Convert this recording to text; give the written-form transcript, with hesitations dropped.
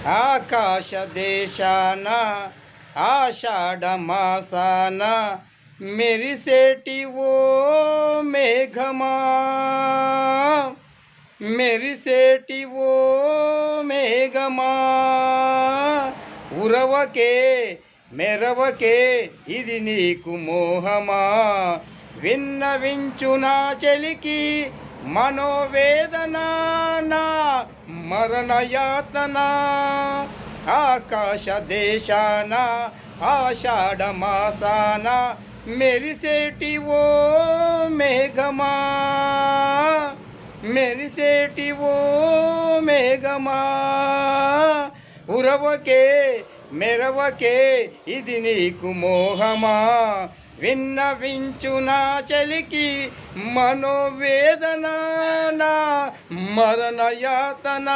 ఆకాశ దేశాన ఆషాఢమాసాన మెరిసేటి ఓ మేఘమా, మెరిసేటి ఓ మేఘమా, ఉరవకే మెరవకే ఇది నీకు మోహమా, విన్నవించునా చెలికి మనోవేదన నా మరణయాతన. ఆకాశ దేశాన ఆషాఢమాసాన మెరిసేటి ఓ మేఘమా, మెరిసేటి ఓ మేఘమా, ఉరవకే మెరవకే ఇది నీకు మోహమా, విన్నవించునా చలికి మనోవేదన నా మరణయాతన.